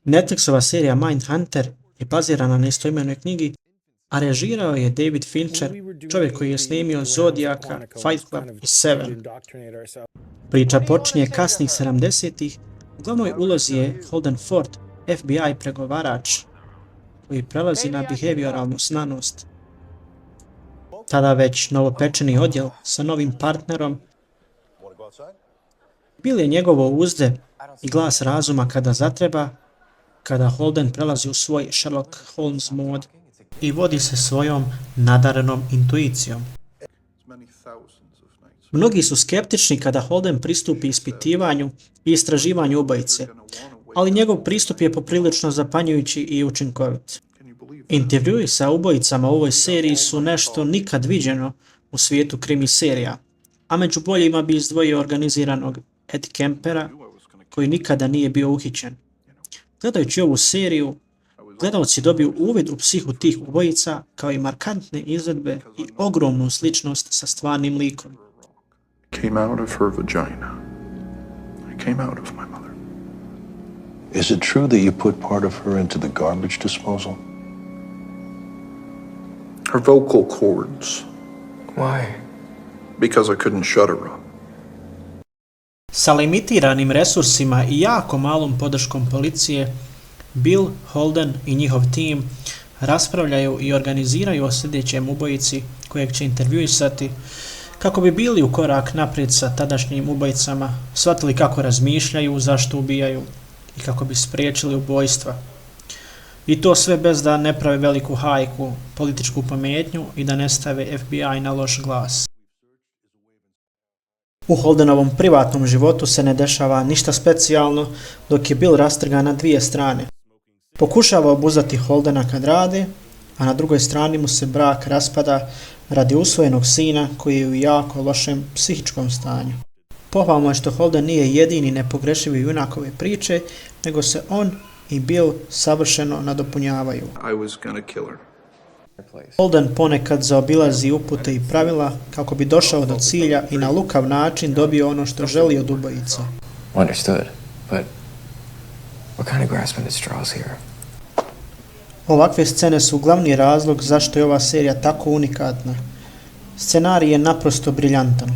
Netflixova serija Mindhunter je bazirana na istoimenoj knjigi, a režirao je David Fincher, čovjek koji je snimio Zodiaka, Fight Club i Seven. Priča počinje kasnih 70-ih, u glavnoj ulozi je Holden Ford, FBI pregovarač, koji prelazi na behavioralnu znanost. Tada već novopečeni odjel sa novim partnerom. Bill je njegovo uzde i glas razuma kada zatreba, kada Holden prelazi u svoj Sherlock Holmes mod i vodi se svojom nadarenom intuicijom. Mnogi su skeptični kada Holden pristupi ispitivanju i istraživanju ubojice, ali njegov pristup je poprilično zapanjujući i učinkovit. Intervjui sa ubojicama u ovoj seriji su nešto nikad viđeno u svijetu krimi serija, a među boljima bi izdvojio organiziranog Ed Kempera, koji nikada nije bio uhićen. Gledajući ovu seriju, gledalci dobiju uvid u psihu tih ubojica, kao i markantne izvedbe i ogromnu sličnost sa stvarnim likom. Came out of her vagina. I came out of my mother. Is it true that you put part of her into the garbage disposal? Her vocal cords. Why? Because I couldn't shut her up. Sa limitiranim resursima i jako malom podrškom policije, Bill, Holden i njihov tim raspravljaju i organiziraju o sljedećem ubojici kojeg će intervjuisati, kako bi bili u korak naprijed sa tadašnjim ubojicama, shvatili kako razmišljaju, zašto ubijaju i kako bi spriječili ubojstva. I to sve bez da ne prave veliku hajku, političku pametnju i da ne stave FBI na loš glas. U Holdenovom privatnom životu se ne dešava ništa specijalno, dok je Bill rastrgan na dvije strane. Pokušava obuzdati Holdena kad radi, a na drugoj strani mu se brak raspada radi usvojenog sina koji je u jako lošem psihičkom stanju. Pohvalno je što Holden nije jedini nepogrešivi junak ove priče, nego se on i Bill savršeno nadopunjavaju. I was gonna kill her. Holden ponekad zaobilazi upute i pravila kako bi došao do cilja i na lukav način dobio ono što želi od ubojica. Understood, but what kind of grasping at straws here? Ovakve scene su glavni razlog zašto je ova serija tako unikatna. Scenarij je naprosto briljantan.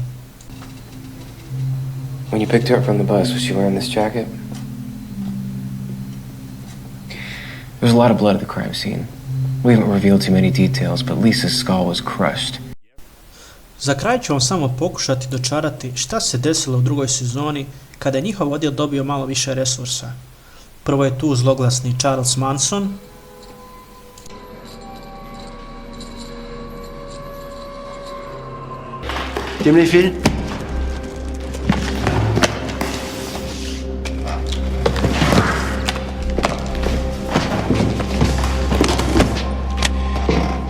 When you picked her up from the bus, was she wearing this jacket? There was a lot of blood at the crime scene. We haven't revealed too many details, but Lisa's skull was crushed. Za kraj ću vam samo pokušati dočarati šta se desilo u drugoj sezoni kada je njihov odjel dobio malo više resursa. Prvo je tu zloglasni Charles Manson, Tu me les files?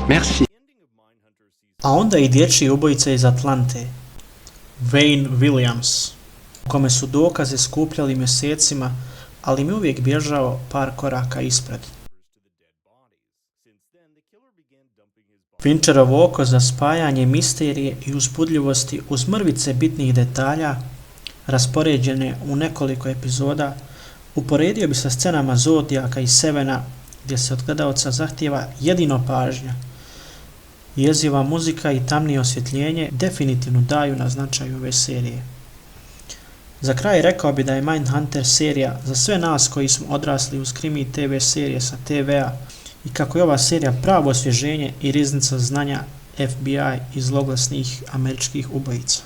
Merci. a onda i dječji ubojica iz Atlante, Wayne Williams, u kome su dokaze skupljali mjesecima, ali mi uvijek bježao par koraka ispred. Fincherovo oko za spajanje misterije i uzbudljivosti uz mrvice bitnih detalja, raspoređene u nekoliko epizoda, uporedio bi sa scenama Zodiaka i Sevena, gdje se od gledaoca zahtijeva jedino pažnja. Jeziva muzika i tamnije osvjetljenje definitivno daju na značaju ove serije. Za kraj rekao bi da je Mindhunter serija za sve nas koji smo odrasli uz krimi TV serije sa TV-a i kako je ova serija pravo osvježenje i riznica znanja FBI i zloglasnih američkih ubojica.